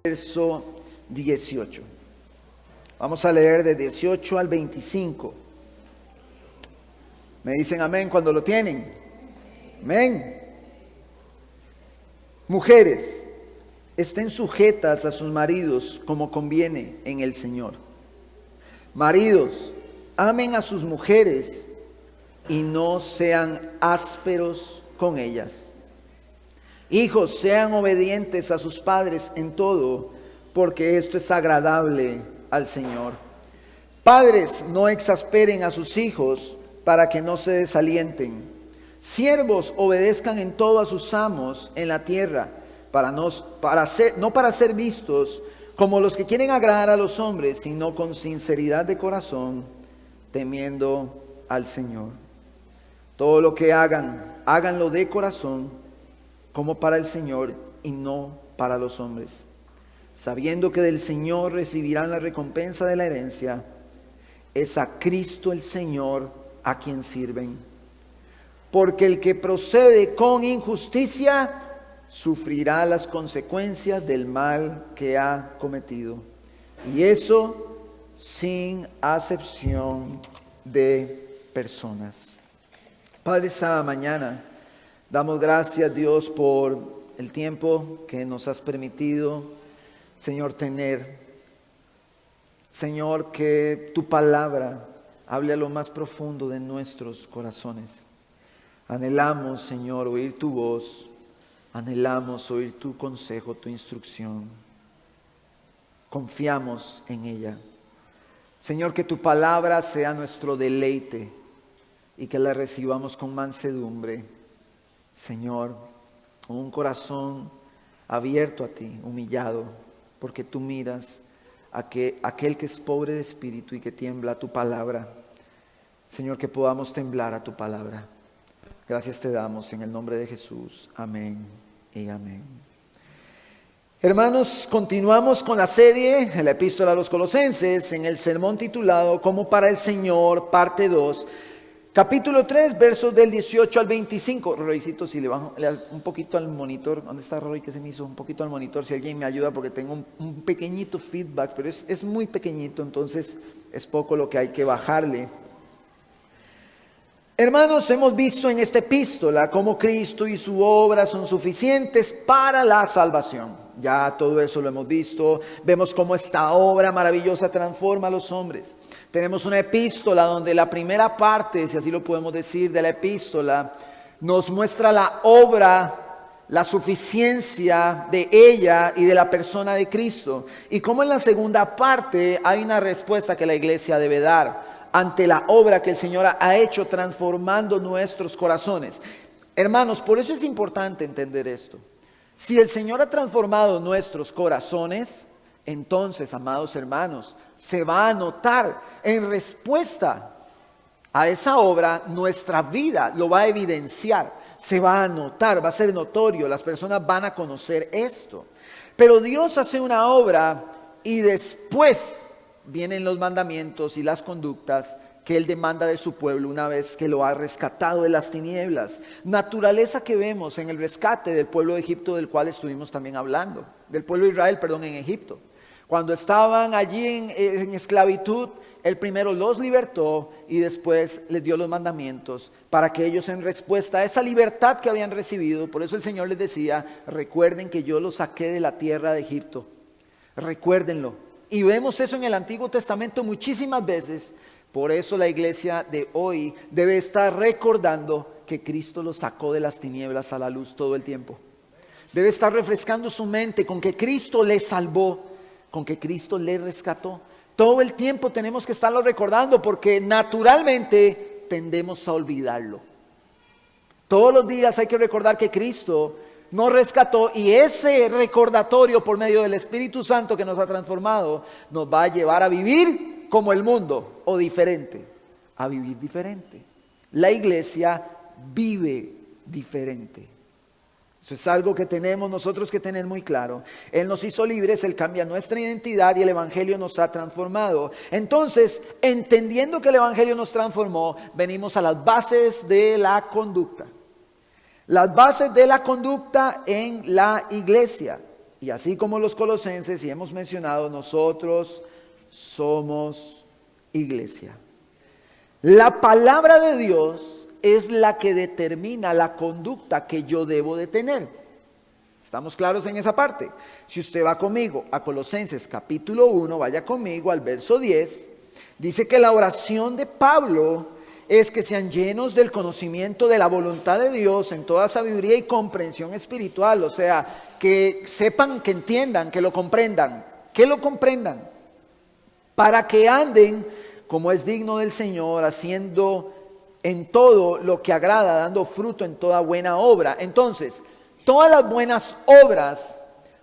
Verso 18. Vamos a leer de 18 al 25. ¿Me dicen amén cuando lo tienen? Amén. Mujeres, estén sujetas a sus maridos como conviene en el Señor. Maridos, amen a sus mujeres y no sean ásperos con ellas. Hijos, sean obedientes a sus padres en todo, porque esto es agradable al Señor. Padres, no exasperen a sus hijos para que no se desalienten. Siervos, obedezcan en todo a sus amos en la tierra, no para ser vistos como los que quieren agradar a los hombres, sino con sinceridad de corazón, temiendo al Señor. Todo lo que hagan, háganlo de corazón, como para el Señor y no para los hombres, sabiendo que del Señor recibirán la recompensa de la herencia. Es a Cristo el Señor a quien sirven. Porque el que procede con injusticia sufrirá las consecuencias del mal que ha cometido, y eso sin acepción de personas. Padre, esta mañana damos gracias, Dios, por el tiempo que nos has permitido, Señor, tener. Señor, que tu palabra hable a lo más profundo de nuestros corazones. Anhelamos, Señor, oír tu voz. Anhelamos oír tu consejo, tu instrucción. Confiamos en ella. Señor, que tu palabra sea nuestro deleite y que la recibamos con mansedumbre. Señor, con un corazón abierto a ti, humillado, porque tú miras a aquel que es pobre de espíritu y que tiembla a tu palabra. Señor, que podamos temblar a tu palabra. Gracias te damos en el nombre de Jesús. Amén y amén. Hermanos, continuamos con la serie en la Epístola a los Colosenses, en el sermón titulado Como para el Señor, parte 2. Capítulo 3, versos del 18 al 25. Roycito, si le bajo un poquito al monitor. ¿Dónde está Roy? Que se me hizo un poquito al monitor. Si alguien me ayuda, porque tengo un pequeñito feedback, pero es muy pequeñito, entonces es poco lo que hay que bajarle. Hermanos, hemos visto en esta epístola cómo Cristo y su obra son suficientes para la salvación. Ya todo eso lo hemos visto. Vemos cómo esta obra maravillosa transforma a los hombres. Tenemos una epístola donde la primera parte, si así lo podemos decir, de la epístola nos muestra la obra, la suficiencia de ella y de la persona de Cristo. Y cómo en la segunda parte hay una respuesta que la iglesia debe dar ante la obra que el Señor ha hecho transformando nuestros corazones. Hermanos, por eso es importante entender esto. Si el Señor ha transformado nuestros corazones, entonces, amados hermanos, se va a notar en respuesta a esa obra, nuestra vida lo va a evidenciar, se va a notar, va a ser notorio, las personas van a conocer esto. Pero Dios hace una obra y después vienen los mandamientos y las conductas que Él demanda de su pueblo una vez que lo ha rescatado de las tinieblas. Naturaleza que vemos en el rescate del pueblo de Egipto, del cual estuvimos también hablando, del pueblo de Israel, en Egipto. Cuando estaban allí en esclavitud, Él primero los libertó y después les dio los mandamientos para que ellos, en respuesta a esa libertad que habían recibido, por eso el Señor les decía: recuerden que yo los saqué de la tierra de Egipto, recuérdenlo. Y vemos eso en el Antiguo Testamento muchísimas veces. Por eso la iglesia de hoy debe estar recordando que Cristo los sacó de las tinieblas a la luz todo el tiempo. Debe estar refrescando su mente con que Cristo les salvó, con que Cristo les rescató. Todo el tiempo tenemos que estarlo recordando, porque naturalmente tendemos a olvidarlo. Todos los días hay que recordar que Cristo nos rescató, y ese recordatorio por medio del Espíritu Santo que nos ha transformado nos va a llevar a vivir como el mundo, o diferente, a vivir diferente. La iglesia vive diferente. Eso es algo que tenemos nosotros que tener muy claro. Él nos hizo libres, Él cambia nuestra identidad y el Evangelio nos ha transformado. Entonces, entendiendo que el Evangelio nos transformó, venimos a las bases de la conducta. Las bases de la conducta en la iglesia. Y así como los colosenses, y hemos mencionado, nosotros somos iglesia. La palabra de Dios es la que determina la conducta que yo debo de tener. ¿Estamos claros en esa parte? Si usted va conmigo a Colosenses capítulo 1, vaya conmigo al verso 10, dice que la oración de Pablo es que sean llenos del conocimiento de la voluntad de Dios en toda sabiduría y comprensión espiritual. O sea, que sepan, que entiendan, que lo comprendan, para que anden como es digno del Señor, haciendo en todo lo que agrada, dando fruto en toda buena obra. Entonces, todas las buenas obras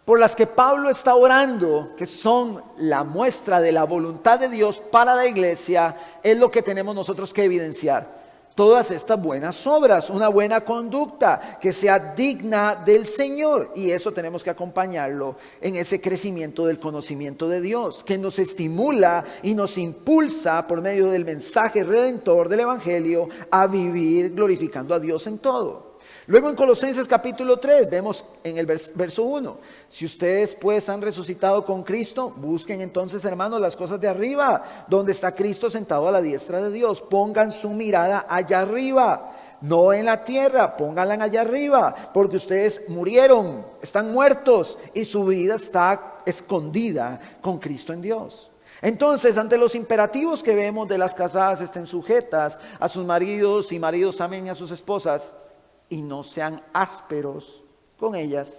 por las que Pablo está orando, que son la muestra de la voluntad de Dios para la iglesia, es lo que tenemos nosotros que evidenciar. Todas estas buenas obras, una buena conducta que sea digna del Señor. Y eso tenemos que acompañarlo en ese crecimiento del conocimiento de Dios, que nos estimula y nos impulsa por medio del mensaje redentor del Evangelio a vivir glorificando a Dios en todo. Luego en Colosenses capítulo 3 vemos en el verso 1, si ustedes pues han resucitado con Cristo, busquen entonces, hermanos, las cosas de arriba, donde está Cristo sentado a la diestra de Dios. Pongan su mirada allá arriba, no en la tierra, pónganla allá arriba, porque ustedes murieron, están muertos y su vida está escondida con Cristo en Dios. Entonces, ante los imperativos que vemos de las casadas estén sujetas a sus maridos y maridos amen a sus esposas, y no sean ásperos con ellas.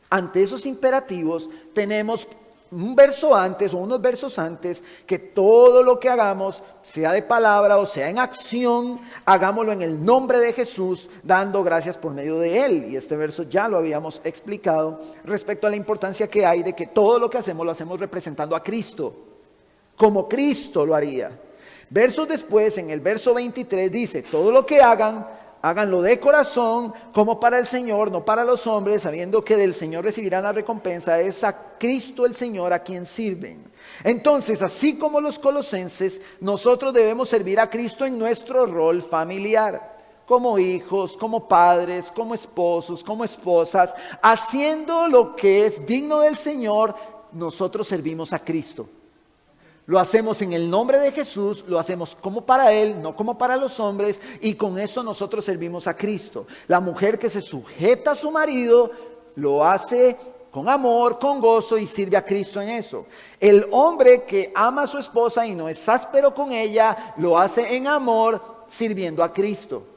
Ante esos imperativos tenemos un verso antes o unos versos antes, que todo lo que hagamos, sea de palabra o sea en acción, hagámoslo en el nombre de Jesús, dando gracias por medio de Él. Y este verso ya lo habíamos explicado respecto a la importancia que hay de que todo lo que hacemos lo hacemos representando a Cristo, como Cristo lo haría. Versos después, en el verso 23 dice, todo lo que hagan, háganlo de corazón, como para el Señor, no para los hombres, sabiendo que del Señor recibirán la recompensa. Es a Cristo el Señor a quien sirven. Entonces, así como los colosenses, nosotros debemos servir a Cristo en nuestro rol familiar, como hijos, como padres, como esposos, como esposas, haciendo lo que es digno del Señor. Nosotros servimos a Cristo. Lo hacemos en el nombre de Jesús, lo hacemos como para Él, no como para los hombres, y con eso nosotros servimos a Cristo. La mujer que se sujeta a su marido, lo hace con amor, con gozo, y sirve a Cristo en eso. El hombre que ama a su esposa y no es áspero con ella, lo hace en amor, sirviendo a Cristo.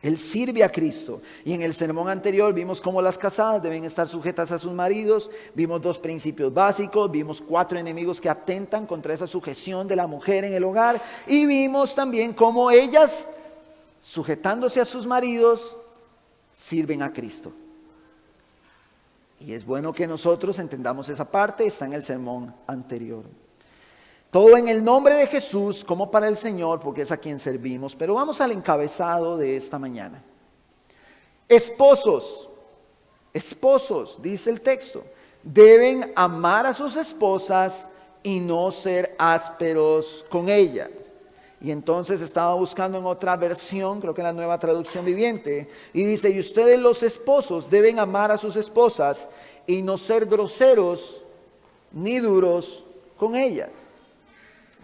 Él sirve a Cristo. Y en el sermón anterior vimos cómo las casadas deben estar sujetas a sus maridos. Vimos 2 principios básicos. Vimos 4 enemigos que atentan contra esa sujeción de la mujer en el hogar. Y vimos también cómo ellas, sujetándose a sus maridos, sirven a Cristo. Y es bueno que nosotros entendamos esa parte. Está en el sermón anterior. Todo en el nombre de Jesús, como para el Señor, porque es a quien servimos. Pero vamos al encabezado de esta mañana. Esposos, dice el texto, deben amar a sus esposas y no ser ásperos con ellas. Y entonces estaba buscando en otra versión, creo que en la Nueva Traducción Viviente, y dice, y ustedes los esposos deben amar a sus esposas y no ser groseros ni duros con ellas.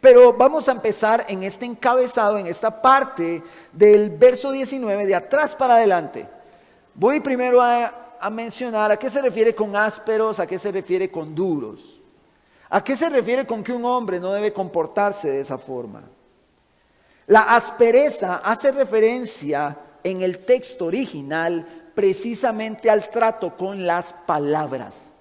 Pero vamos a empezar en este encabezado, en esta parte del verso 19, de atrás para adelante. Voy primero a mencionar a qué se refiere con ásperos, a qué se refiere con duros. ¿A qué se refiere con que un hombre no debe comportarse de esa forma? La aspereza hace referencia en el texto original precisamente al trato con las palabras.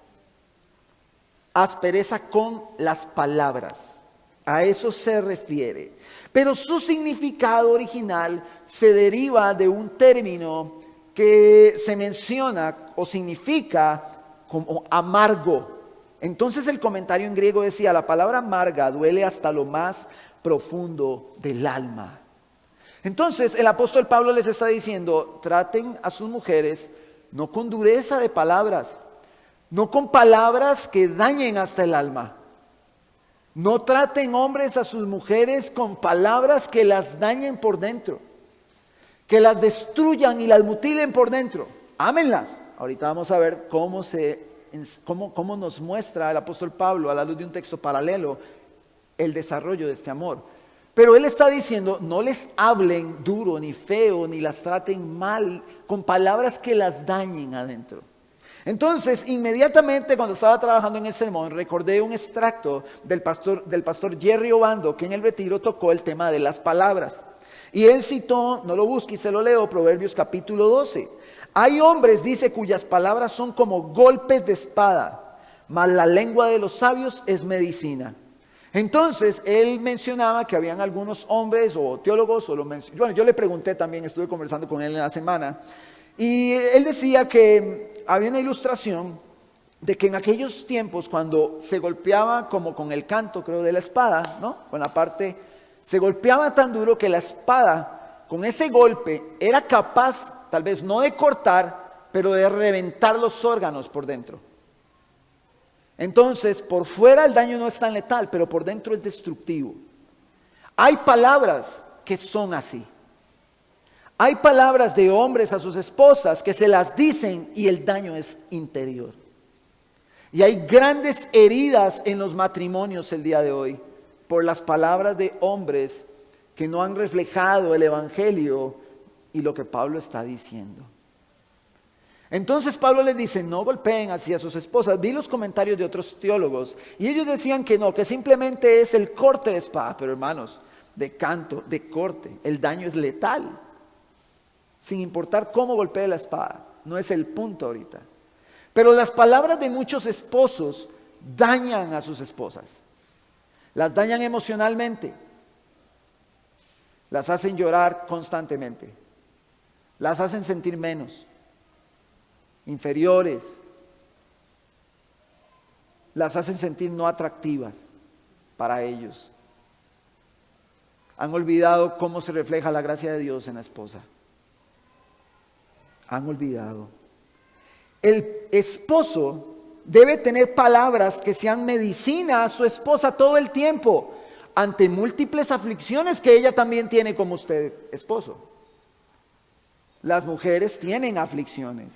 Aspereza con las palabras. A eso se refiere. Pero su significado original se deriva de un término que se menciona o significa como amargo. Entonces el comentario en griego decía, la palabra amarga duele hasta lo más profundo del alma. Entonces el apóstol Pablo les está diciendo, traten a sus mujeres no con dureza de palabras, no con palabras que dañen hasta el alma. No traten hombres a sus mujeres con palabras que las dañen por dentro, que las destruyan y las mutilen por dentro. Ámenlas. Ahorita vamos a ver cómo nos muestra el apóstol Pablo a la luz de un texto paralelo el desarrollo de este amor. Pero él está diciendo, no les hablen duro ni feo, ni las traten mal con palabras que las dañen adentro. Entonces, inmediatamente cuando estaba trabajando en el sermón, recordé un extracto del pastor Jerry Obando, que en el retiro tocó el tema de las palabras. Y él citó, no lo busque y se lo leo, Proverbios capítulo 12. Hay hombres, dice, cuyas palabras son como golpes de espada, mas la lengua de los sabios es medicina. Entonces, él mencionaba que habían algunos hombres o teólogos, bueno, yo le pregunté también, estuve conversando con él en la semana, y él decía que había una ilustración de que en aquellos tiempos cuando se golpeaba como con el canto, creo, de la espada, ¿no? Con la parte, se golpeaba tan duro que la espada, con ese golpe, era capaz, tal vez no de cortar, pero de reventar los órganos por dentro. Entonces, por fuera el daño no es tan letal, pero por dentro es destructivo. Hay palabras que son así. Hay palabras de hombres a sus esposas que se las dicen y el daño es interior. Y hay grandes heridas en los matrimonios el día de hoy por las palabras de hombres que no han reflejado el evangelio y lo que Pablo está diciendo. Entonces Pablo les dice, no golpeen así a sus esposas. Vi los comentarios de otros teólogos y ellos decían que no, que simplemente es el corte de espada. Pero hermanos, de canto, de corte, el daño es letal. Sin importar cómo golpee la espada, no es el punto ahorita. Pero las palabras de muchos esposos dañan a sus esposas. Las dañan emocionalmente. Las hacen llorar constantemente. Las hacen sentir menos, inferiores. Las hacen sentir no atractivas para ellos. Han olvidado cómo se refleja la gracia de Dios en la esposa. Han olvidado. El esposo debe tener palabras que sean medicina a su esposa todo el tiempo, ante múltiples aflicciones que ella también tiene como usted, esposo. Las mujeres tienen aflicciones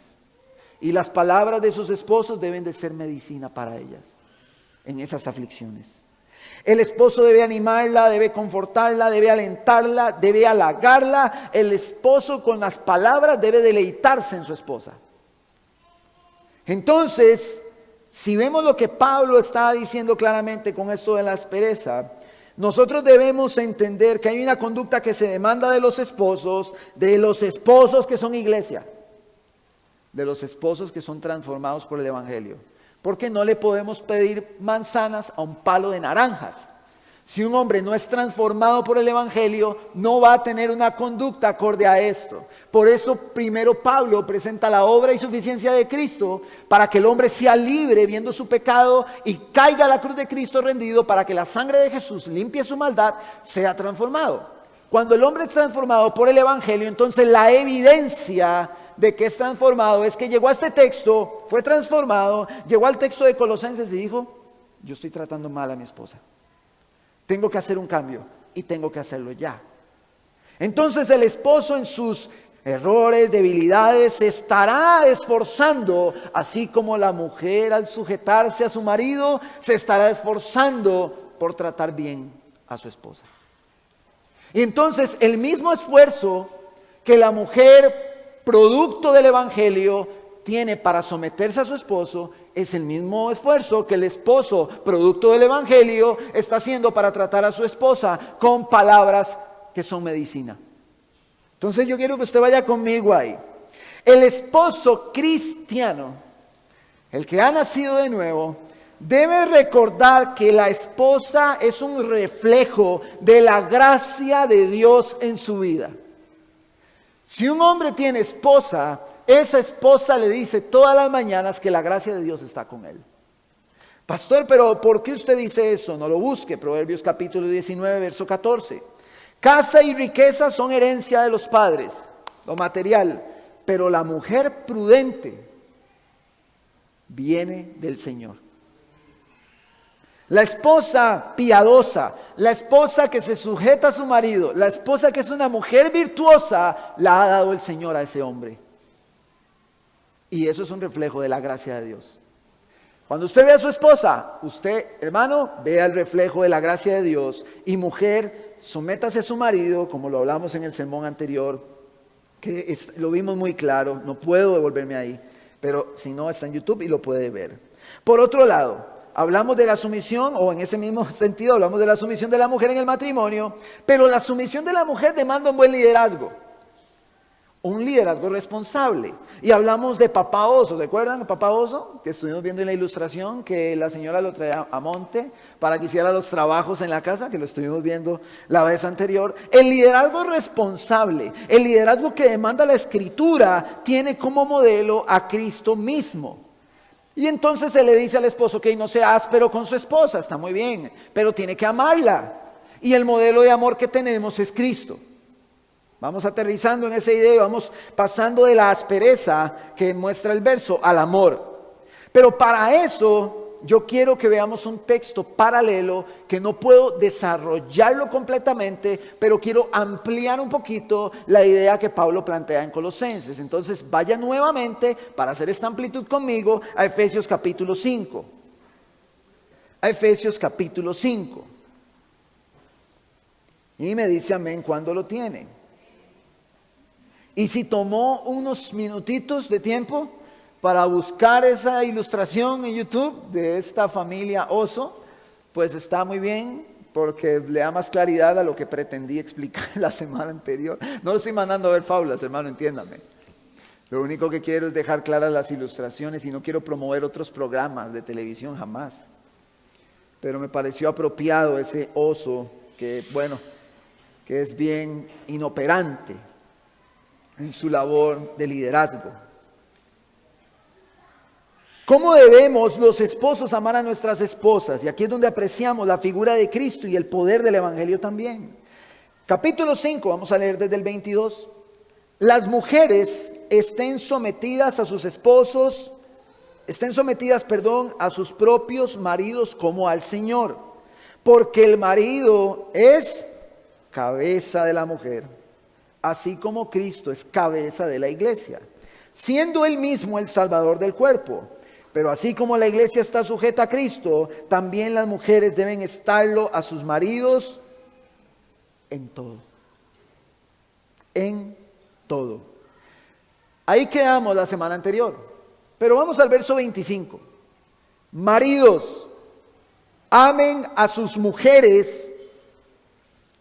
y las palabras de sus esposos deben de ser medicina para ellas en esas aflicciones. El esposo debe animarla, debe confortarla, debe alentarla, debe halagarla. El esposo con las palabras debe deleitarse en su esposa. Entonces, si vemos lo que Pablo está diciendo claramente con esto de la aspereza, nosotros debemos entender que hay una conducta que se demanda de los esposos que son iglesia, de los esposos que son transformados por el evangelio. Porque no le podemos pedir manzanas a un palo de naranjas. Si un hombre no es transformado por el evangelio, no va a tener una conducta acorde a esto. Por eso primero Pablo presenta la obra y suficiencia de Cristo para que el hombre sea libre viendo su pecado y caiga a la cruz de Cristo rendido para que la sangre de Jesús limpie su maldad, sea transformado. Cuando el hombre es transformado por el evangelio, entonces la evidencia de que es transformado es que llegó a este texto, fue transformado, llegó al texto de Colosenses y dijo, yo estoy tratando mal a mi esposa. Tengo que hacer un cambio y tengo que hacerlo ya. Entonces el esposo en sus errores, debilidades, se estará esforzando, así como la mujer al sujetarse a su marido, se estará esforzando por tratar bien a su esposa. Y entonces el mismo esfuerzo que la mujer producto del evangelio tiene para someterse a su esposo es el mismo esfuerzo que el esposo producto del evangelio está haciendo para tratar a su esposa con palabras que son medicina. Entonces yo quiero que usted vaya conmigo ahí. El esposo cristiano, el que ha nacido de nuevo, debe recordar que la esposa es un reflejo de la gracia de Dios en su vida. Si un hombre tiene esposa, esa esposa le dice todas las mañanas que la gracia de Dios está con él. Pastor, pero ¿por qué usted dice eso? No lo busque. Proverbios capítulo 19, verso 14. Casa y riqueza son herencia de los padres, lo material, pero la mujer prudente viene del Señor. La esposa piadosa, la esposa que se sujeta a su marido, la esposa que es una mujer virtuosa, la ha dado el Señor a ese hombre. Y eso es un reflejo de la gracia de Dios. Cuando usted ve a su esposa, usted, hermano, vea el reflejo de la gracia de Dios. Y mujer, sométase a su marido, como lo hablamos en el sermón anterior, que lo vimos muy claro, no puedo devolverme ahí, pero si no está en YouTube y lo puede ver. Por otro lado, hablamos de la sumisión, o en ese mismo sentido hablamos de la sumisión de la mujer en el matrimonio, pero la sumisión de la mujer demanda un buen liderazgo. Un liderazgo responsable. Y hablamos de Papá Oso, ¿se acuerdan? Papá Oso, que estuvimos viendo en la ilustración, que la señora lo traía a monte para que hiciera los trabajos en la casa, que lo estuvimos viendo la vez anterior. El liderazgo responsable, el liderazgo que demanda la Escritura, tiene como modelo a Cristo mismo. Y entonces se le dice al esposo que no sea áspero con su esposa, está muy bien, pero tiene que amarla. Y el modelo de amor que tenemos es Cristo. Vamos aterrizando en esa idea y vamos pasando de la aspereza que muestra el verso al amor. Pero para eso yo quiero que veamos un texto paralelo que no puedo desarrollarlo completamente, pero quiero ampliar un poquito la idea que Pablo plantea en Colosenses. Entonces vaya nuevamente para hacer esta amplitud conmigo a Efesios capítulo 5. A Efesios capítulo 5. Y me dice amén cuando lo tiene. Y si tomó unos minutitos de tiempo para buscar esa ilustración en YouTube de esta familia oso, pues está muy bien, porque le da más claridad a lo que pretendí explicar la semana anterior. No lo estoy mandando a ver fábulas, hermano, entiéndame. Lo único que quiero es dejar claras las ilustraciones y no quiero promover otros programas de televisión jamás. Pero me pareció apropiado ese oso que, bueno, que es bien inoperante en su labor de liderazgo. ¿Cómo debemos los esposos amar a nuestras esposas? Y aquí es donde apreciamos la figura de Cristo y el poder del Evangelio también. Capítulo 5, vamos a leer desde el 22. Las mujeres estén sometidas a sus esposos, a sus propios maridos como al Señor. Porque el marido es cabeza de la mujer, así como Cristo es cabeza de la iglesia, siendo él mismo el Salvador del cuerpo. Pero así como la iglesia está sujeta a Cristo, también las mujeres deben estarlo a sus maridos en todo. En todo. Ahí quedamos la semana anterior. Pero vamos al verso 25. Maridos, amen a sus mujeres,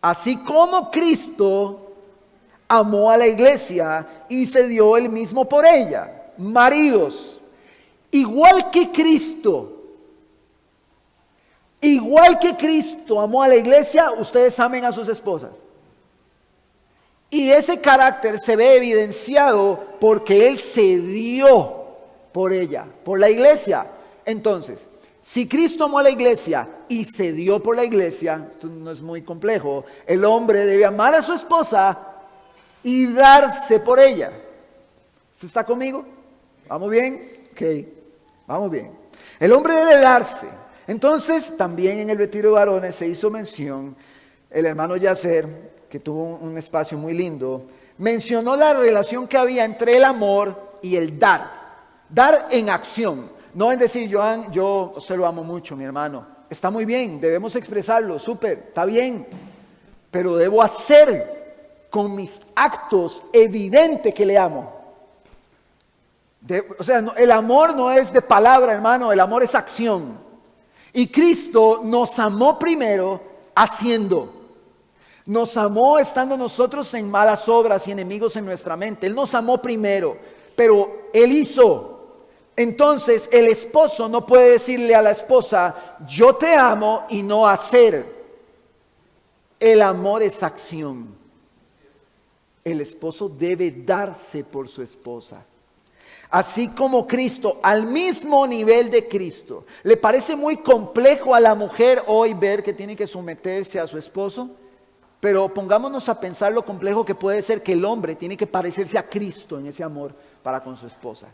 así como Cristo amó a la iglesia y se dio él mismo por ella. Maridos, igual que Cristo amó a la iglesia, ustedes amen a sus esposas. Y ese carácter se ve evidenciado porque él se dio por ella, por la iglesia. Entonces, si Cristo amó a la iglesia y se dio por la iglesia, esto no es muy complejo, el hombre debe amar a su esposa y darse por ella. ¿Usted está conmigo? ¿Vamos bien? Ok, vamos bien. El hombre debe darse. Entonces, también en el retiro de varones se hizo mención, el hermano Yacer, que tuvo un espacio muy lindo, mencionó la relación que había entre el amor y el dar. Dar en acción. No en decir, yo se lo amo mucho, mi hermano. Está muy bien, debemos expresarlo, súper, está bien. Pero debo hacer con mis actos evidente que le amo. El amor no es de palabra, hermano, el amor es acción. Y Cristo nos amó primero haciendo. Nos amó estando nosotros en malas obras y enemigos en nuestra mente. Él nos amó primero, pero Él hizo. Entonces el esposo no puede decirle a la esposa, yo te amo, y no hacer. El amor es acción. El esposo debe darse por su esposa. Así como Cristo, al mismo nivel de Cristo. ¿Le parece muy complejo a la mujer hoy ver que tiene que someterse a su esposo? Pero pongámonos a pensar lo complejo que puede ser que el hombre tiene que parecerse a Cristo en ese amor para con su esposa.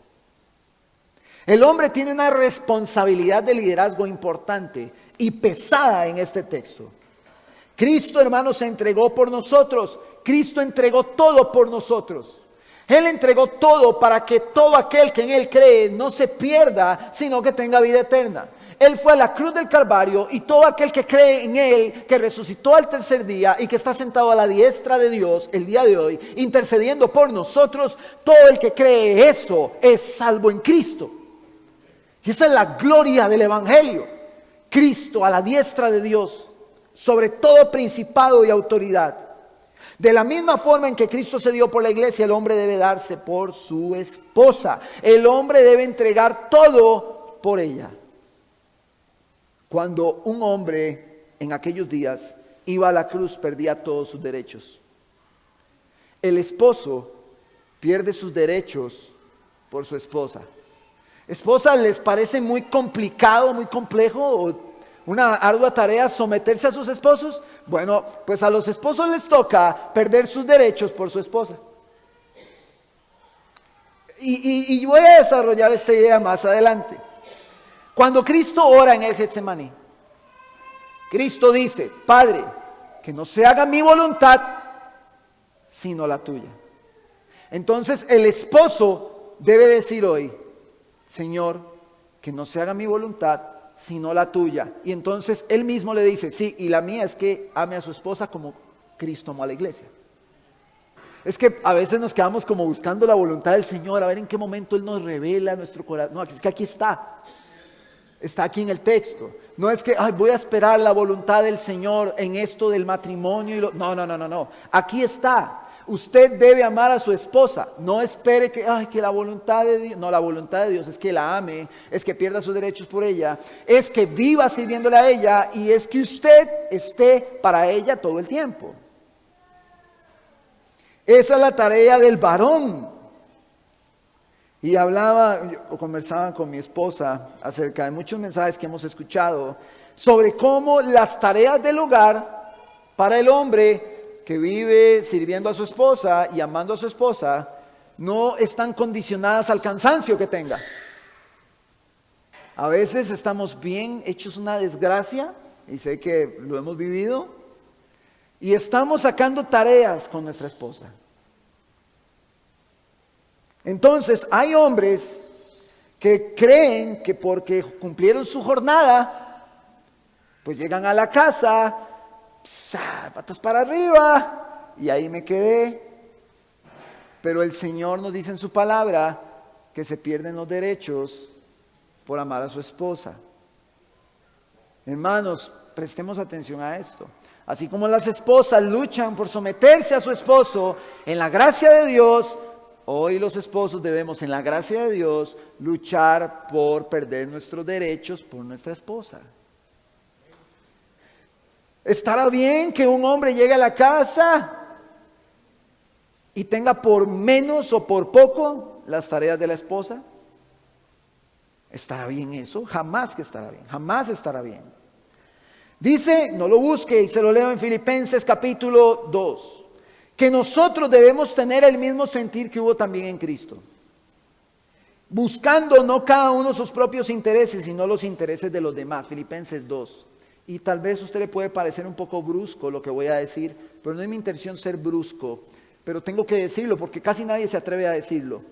El hombre tiene una responsabilidad de liderazgo importante y pesada en este texto. Cristo, hermanos, se entregó por nosotros. Cristo entregó todo por nosotros. Él entregó todo para que todo aquel que en Él cree no se pierda, sino que tenga vida eterna. Él fue a la cruz del Calvario y todo aquel que cree en Él, que resucitó al tercer día y que está sentado a la diestra de Dios el día de hoy, intercediendo por nosotros, todo el que cree eso es salvo en Cristo. Y esa es la gloria del Evangelio. Cristo a la diestra de Dios, sobre todo principado y autoridad. De la misma forma en que Cristo se dio por la iglesia, el hombre debe darse por su esposa. El hombre debe entregar todo por ella. Cuando un hombre en aquellos días iba a la cruz, perdía todos sus derechos. El esposo pierde sus derechos por su esposa. ¿Esposas les parece muy complicado, muy complejo o una ardua tarea someterse a sus esposos? Bueno, pues a los esposos les toca perder sus derechos por su esposa. Y voy a desarrollar esta idea más adelante. Cuando Cristo ora en el Getsemaní, Cristo dice: Padre, que no se haga mi voluntad, sino la tuya. Entonces el esposo debe decir hoy: Señor, que no se haga mi voluntad, sino la tuya. Y entonces él mismo le dice: sí, y la mía es que ame a su esposa como Cristo amó a la iglesia. Es que a veces nos quedamos como buscando la voluntad del Señor, a ver en qué momento Él nos revela nuestro corazón. No, es que aquí está. Está aquí en el texto. No es que voy a esperar la voluntad del Señor en esto del matrimonio. No. Aquí está. Usted debe amar a su esposa. No espere que la voluntad de Dios. No, la voluntad de Dios es que la ame, es que pierda sus derechos por ella, es que viva sirviéndole a ella y es que usted esté para ella todo el tiempo. Esa es la tarea del varón. Y conversaba con mi esposa acerca de muchos mensajes que hemos escuchado sobre cómo las tareas del hogar para el hombre que vive sirviendo a su esposa y amando a su esposa no están condicionadas al cansancio que tenga. A veces estamos bien hechos una desgracia, y sé que lo hemos vivido, y estamos sacando tareas con nuestra esposa. Entonces hay hombres que creen que porque cumplieron su jornada, pues llegan a la casa, patas para arriba, y ahí me quedé. Pero el Señor nos dice en su palabra que se pierden los derechos por amar a su esposa. Hermanos, prestemos atención a esto. Así como las esposas luchan por someterse a su esposo en la gracia de Dios, hoy los esposos debemos, en la gracia de Dios, luchar por perder nuestros derechos por nuestra esposa. ¿Estará bien que un hombre llegue a la casa y tenga por menos o por poco las tareas de la esposa? ¿Estará bien eso? Jamás que estará bien, jamás estará bien. Dice, no lo busque, y se lo leo en Filipenses capítulo 2. Que nosotros debemos tener el mismo sentir que hubo también en Cristo, buscando no cada uno sus propios intereses, sino los intereses de los demás. Filipenses 2. Y tal vez a usted le puede parecer un poco brusco lo que voy a decir, pero no es mi intención ser brusco, pero tengo que decirlo porque casi nadie se atreve a decirlo.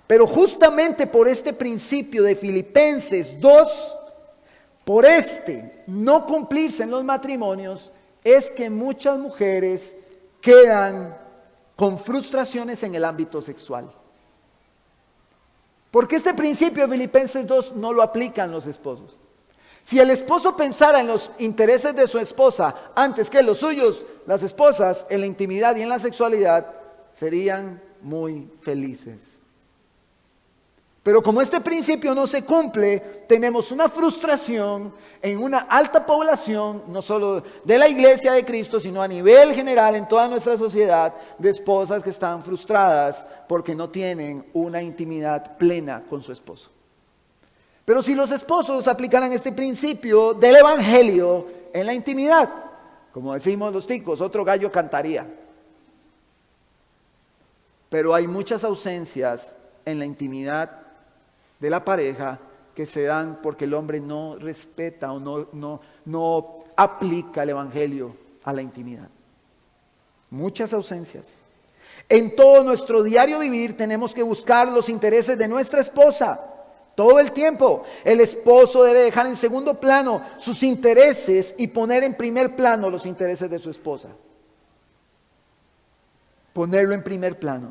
Pero justamente por este principio de Filipenses 2, por no cumplirse en los matrimonios, es que muchas mujeres quedan con frustraciones en el ámbito sexual. Porque este principio de Filipenses 2 no lo aplican los esposos. Si el esposo pensara en los intereses de su esposa antes que los suyos, las esposas en la intimidad y en la sexualidad serían muy felices. Pero como este principio no se cumple, tenemos una frustración en una alta población, no solo de la iglesia de Cristo, sino a nivel general en toda nuestra sociedad, de esposas que están frustradas porque no tienen una intimidad plena con su esposo. Pero si los esposos aplicaran este principio del evangelio en la intimidad, Como decimos los ticos, otro gallo cantaría. Pero hay muchas ausencias en la intimidad de la pareja que se dan porque el hombre no respeta o no aplica el evangelio a la intimidad. Muchas ausencias. En todo nuestro diario vivir tenemos que buscar los intereses de nuestra esposa. Todo el tiempo. El esposo debe dejar en segundo plano sus intereses y poner en primer plano los intereses de su esposa. Ponerlo en primer plano.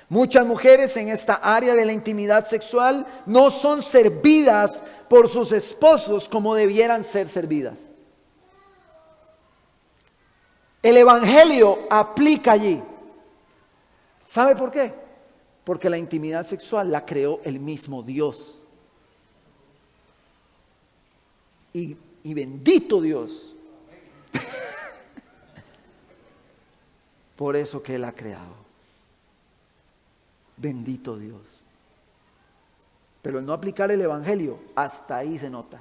Muchas mujeres en esta área de la intimidad sexual no son servidas por sus esposos como debieran ser servidas. El evangelio aplica allí. ¿Sabe por qué? Porque la intimidad sexual la creó el mismo Dios. Y bendito Dios. Por eso que Él ha creado. Bendito Dios. Pero el no aplicar el evangelio, hasta ahí se nota.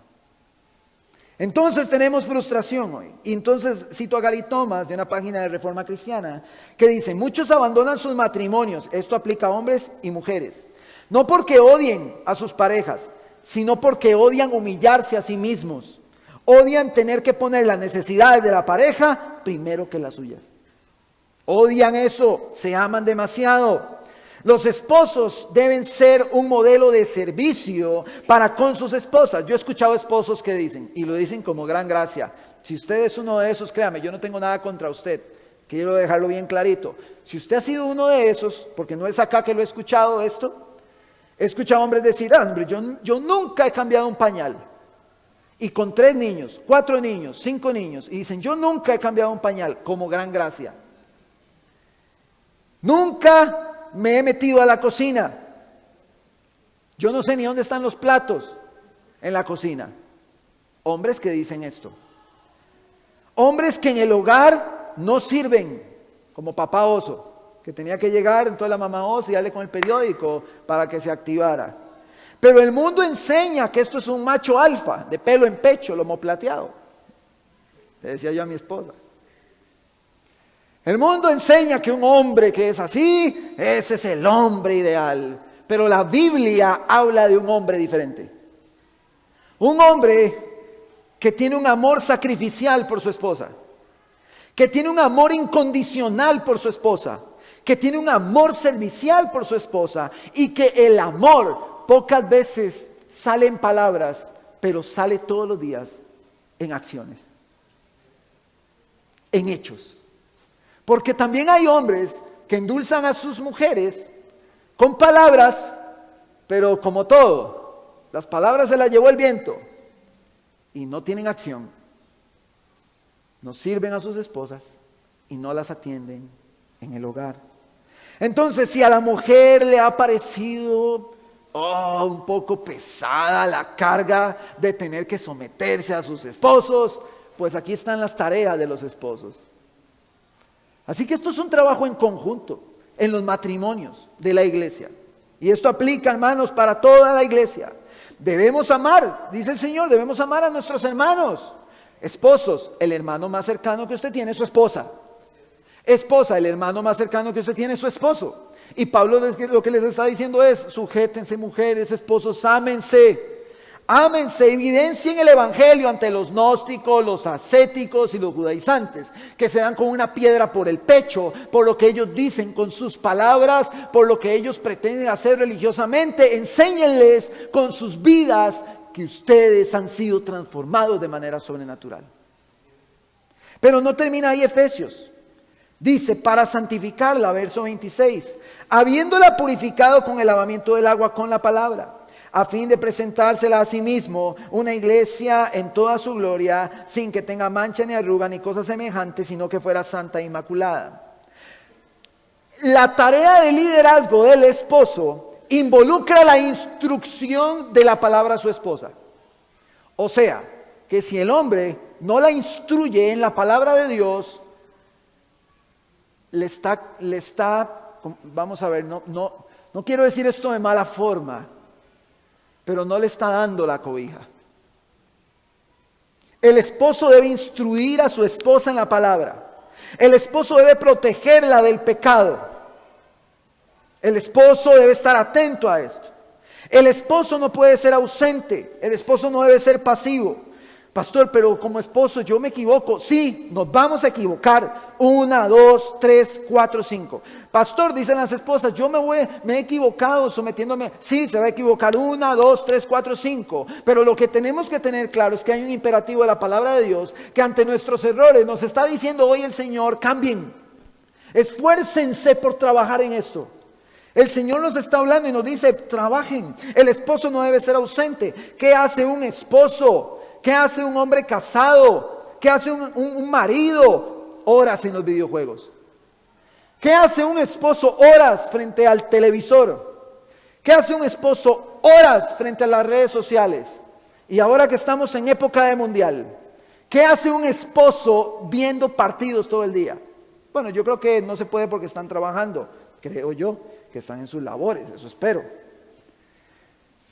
Entonces tenemos frustración hoy. Y entonces cito a Gary Thomas de una página de Reforma Cristiana que dice: muchos abandonan sus matrimonios, esto aplica a hombres y mujeres, no porque odien a sus parejas, sino porque odian humillarse a sí mismos, odian tener que poner las necesidades de la pareja primero que las suyas, odian eso, se aman demasiado. Los esposos deben ser un modelo de servicio para con sus esposas. Yo he escuchado esposos que dicen, y lo dicen como gran gracia: si usted es uno de esos, créame, yo no tengo nada contra usted. Quiero dejarlo bien clarito. Si usted ha sido uno de esos, porque no es acá que lo he escuchado esto, he escuchado hombres decir: hombre, yo nunca he cambiado un pañal. Y con 3 niños, 4 niños, 5 niños, y dicen: yo nunca he cambiado un pañal, como gran gracia. Nunca me he metido a la cocina. Yo no sé ni dónde están los platos en la cocina. Hombres que dicen esto. Hombres que en el hogar no sirven, como papá oso, que tenía que llegar, entonces la mamá oso y darle con el periódico para que se activara. Pero el mundo enseña que esto es un macho alfa, de pelo en pecho, lomo plateado. Le decía yo a mi esposa. El mundo enseña que un hombre que es así, ese es el hombre ideal. Pero la Biblia habla de un hombre diferente. Un hombre que tiene un amor sacrificial por su esposa. Que tiene un amor incondicional por su esposa. Que tiene un amor servicial por su esposa. Y que el amor pocas veces sale en palabras, pero sale todos los días en acciones. En hechos. Porque también hay hombres que endulzan a sus mujeres con palabras, pero como todo, las palabras se las llevó el viento y no tienen acción. No sirven a sus esposas y no las atienden en el hogar. Entonces, si a la mujer le ha parecido un poco pesada la carga de tener que someterse a sus esposos, pues aquí están las tareas de los esposos. Así que esto es un trabajo en conjunto en los matrimonios de la iglesia. Y esto aplica, hermanos, para toda la iglesia. Debemos amar, dice el Señor, debemos amar a nuestros hermanos. Esposos, el hermano más cercano que usted tiene es su esposa. Esposa, el hermano más cercano que usted tiene es su esposo. Y Pablo lo que les está diciendo es: sujétense, mujeres, esposos, ámense. Ámense, evidencien el evangelio ante los gnósticos, los ascéticos y los judaizantes, que se dan con una piedra por el pecho, por lo que ellos dicen con sus palabras, por lo que ellos pretenden hacer religiosamente. Enséñenles con sus vidas que ustedes han sido transformados de manera sobrenatural. Pero no termina ahí Efesios. Dice: para santificarla, verso 26, habiéndola purificado con el lavamiento del agua con la palabra, a fin de presentársela a sí mismo una iglesia en toda su gloria, sin que tenga mancha ni arruga ni cosa semejante, sino que fuera santa e inmaculada. La tarea de liderazgo del esposo involucra la instrucción de la palabra a su esposa. O sea, que si el hombre no la instruye en la palabra de Dios, le está, vamos a ver, no quiero decir esto de mala forma, pero no le está dando la cobija. El esposo debe instruir a su esposa en la palabra. El esposo debe protegerla del pecado. El esposo debe estar atento a esto. El esposo no puede ser ausente. El esposo no debe ser pasivo. Pastor, pero como esposo yo me equivoco. Sí, nos vamos a equivocar. 1, 2, 3, 4, 5. Pastor, dicen las esposas, yo me he equivocado sometiéndome. Sí, se va a equivocar. 1, 2, 3, 4, 5. Pero lo que tenemos que tener claro es que hay un imperativo de la palabra de Dios que ante nuestros errores nos está diciendo hoy el Señor, cambien. Esfuércense por trabajar en esto. El Señor nos está hablando y nos dice, trabajen. El esposo no debe ser ausente. ¿Qué hace un esposo? ¿Qué hace un hombre casado? ¿Qué hace un marido? Horas en los videojuegos. ¿Qué hace un esposo? Horas frente al televisor. ¿Qué hace un esposo? Horas frente a las redes sociales. Y ahora que estamos en época de mundial, ¿qué hace un esposo viendo partidos todo el día? Bueno, yo creo que no se puede porque están trabajando. Creo yo que están en sus labores, eso espero.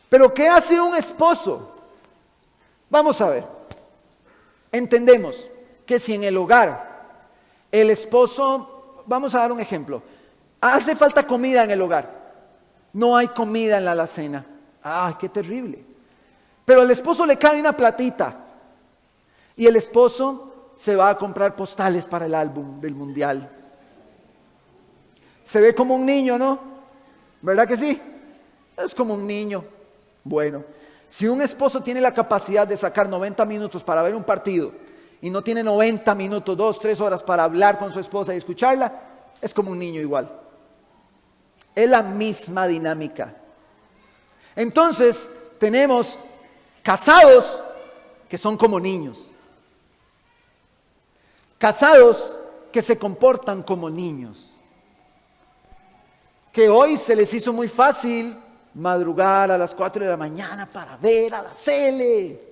Pero ¿qué hace un esposo? Vamos a ver. Entendemos que si en el hogar el esposo, vamos a dar un ejemplo, hace falta comida en el hogar, no hay comida en la alacena. ¡Ay, qué terrible! Pero al esposo le cae una platita y el esposo se va a comprar postales para el álbum del mundial. Se ve como un niño, ¿no? ¿Verdad que sí? Es como un niño. Bueno, si un esposo tiene la capacidad de sacar 90 minutos para ver un partido y no tiene 90 minutos, 2, 3 horas para hablar con su esposa y escucharla, es como un niño igual. Es la misma dinámica. Entonces, tenemos casados que son como niños. Casados que se comportan como niños. Que hoy se les hizo muy fácil madrugar a las 4 de la mañana para ver a la tele.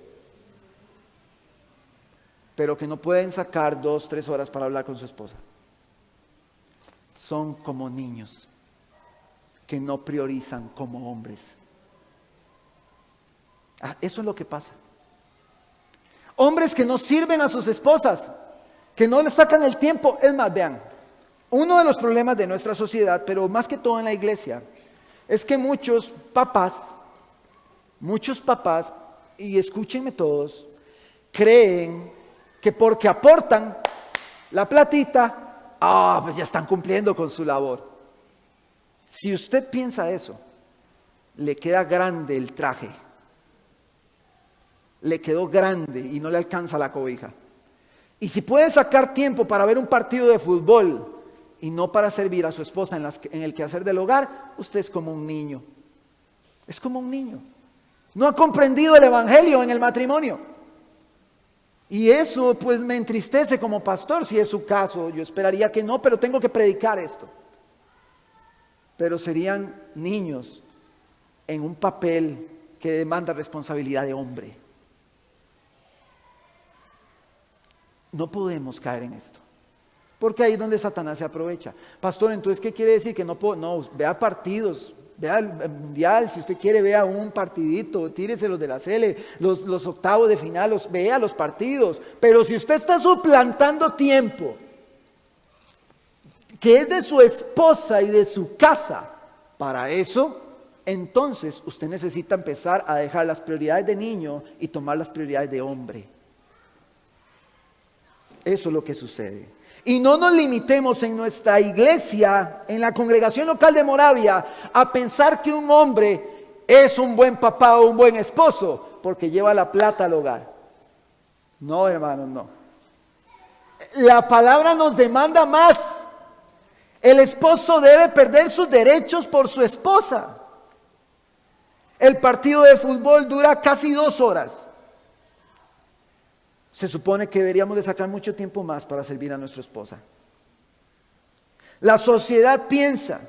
Pero que no pueden sacar 2, 3 horas para hablar con su esposa. Son como niños que no priorizan como hombres. Eso es lo que pasa. Hombres que no sirven a sus esposas, que no les sacan el tiempo. Es más, vean, uno de los problemas de nuestra sociedad, pero más que todo en la iglesia, es que muchos papás, y escúchenme todos, creen que porque aportan la platita, pues ya están cumpliendo con su labor. Si usted piensa eso, le queda grande el traje, le quedó grande y no le alcanza la cobija. Y si puede sacar tiempo para ver un partido de fútbol y no para servir a su esposa en el quehacer del hogar, usted es como un niño. Es como un niño. No ha comprendido el evangelio en el matrimonio. Y eso pues me entristece como pastor, si es su caso. Yo esperaría que no, pero tengo que predicar esto. Pero serían niños en un papel que demanda responsabilidad de hombre. No podemos caer en esto. Porque ahí es donde Satanás se aprovecha. Pastor, entonces, ¿qué quiere decir? Que no puedo, no, vea partidos, vea el mundial, si usted quiere, vea un partidito, tírese los de la Cele, los octavos de final, vea los partidos. Pero si usted está suplantando tiempo, que es de su esposa y de su casa, para eso, entonces usted necesita empezar a dejar las prioridades de niño y tomar las prioridades de hombre. Eso es lo que sucede. Y no nos limitemos en nuestra iglesia, en la congregación local de Moravia, a pensar que un hombre es un buen papá o un buen esposo porque lleva la plata al hogar. No, hermanos, no. La palabra nos demanda más. El esposo debe perder sus derechos por su esposa. El partido de fútbol dura casi 2 horas. Se supone que deberíamos de sacar mucho tiempo más para servir a nuestra esposa. La sociedad piensa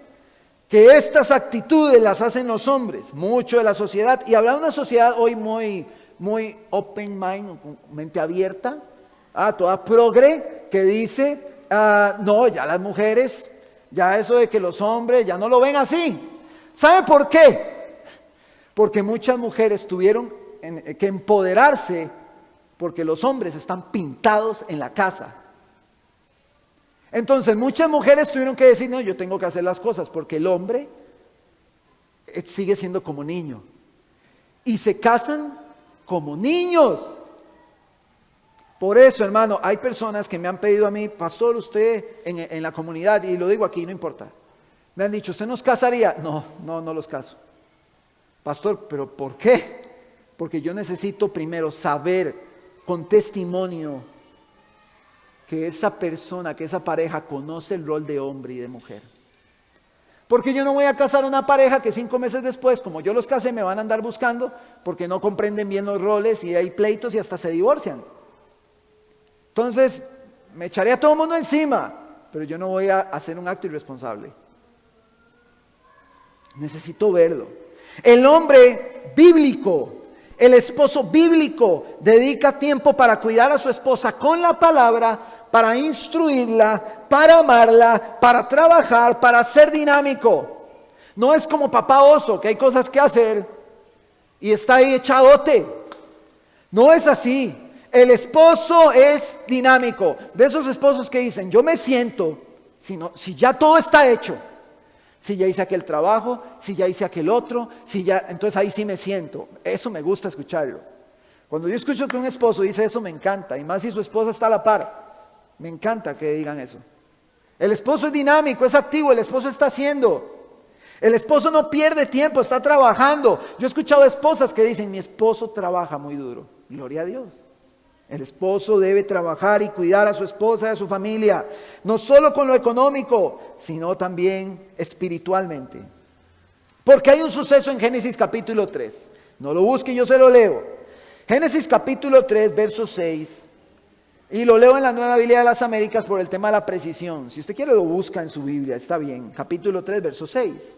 que estas actitudes las hacen los hombres, mucho de la sociedad, y habrá una sociedad hoy muy open mind, mente abierta, toda progre, que dice, no, ya las mujeres, ya eso de que los hombres ya no lo ven así. ¿Sabe por qué? Porque muchas mujeres tuvieron que empoderarse porque los hombres están pintados en la casa. Entonces muchas mujeres tuvieron que decir, no, yo tengo que hacer las cosas, porque el hombre sigue siendo como niño. Y se casan como niños. Por eso, hermano, hay personas que me han pedido a mí, pastor, usted en la comunidad, y lo digo aquí, no importa. Me han dicho, ¿usted nos casaría? No los caso. Pastor, ¿pero por qué? Porque yo necesito primero saber con testimonio que esa persona, que esa pareja conoce el rol de hombre y de mujer. Porque yo no voy a casar a una pareja que 5 meses después, como yo los casé, me van a andar buscando porque no comprenden bien los roles y hay pleitos y hasta se divorcian. Entonces, me echaré a todo el mundo encima, pero yo no voy a hacer un acto irresponsable. Necesito verlo. El hombre bíblico, el esposo bíblico, dedica tiempo para cuidar a su esposa con la palabra, para instruirla, para amarla, para trabajar, para ser dinámico. No es como papá oso, que hay cosas que hacer y está ahí echadote. No es así. El esposo es dinámico. De esos esposos que dicen, yo me siento, si ya todo está hecho. Si ya hice aquel trabajo, si ya hice aquel otro, entonces ahí sí me siento. Eso me gusta escucharlo. Cuando yo escucho que un esposo dice eso, me encanta. Y más si su esposa está a la par. Me encanta que digan eso. El esposo es dinámico, es activo, el esposo está haciendo. El esposo no pierde tiempo, está trabajando. Yo he escuchado esposas que dicen, mi esposo trabaja muy duro. Gloria a Dios. El esposo debe trabajar y cuidar a su esposa y a su familia, no solo con lo económico, sino también espiritualmente. Porque hay un suceso en Génesis capítulo 3. No lo busque, yo se lo leo. Génesis capítulo 3, verso 6. Y lo leo en la Nueva Biblia de las Américas por el tema de la precisión. Si usted quiere lo busca en su Biblia, está bien. Capítulo 3, verso 6.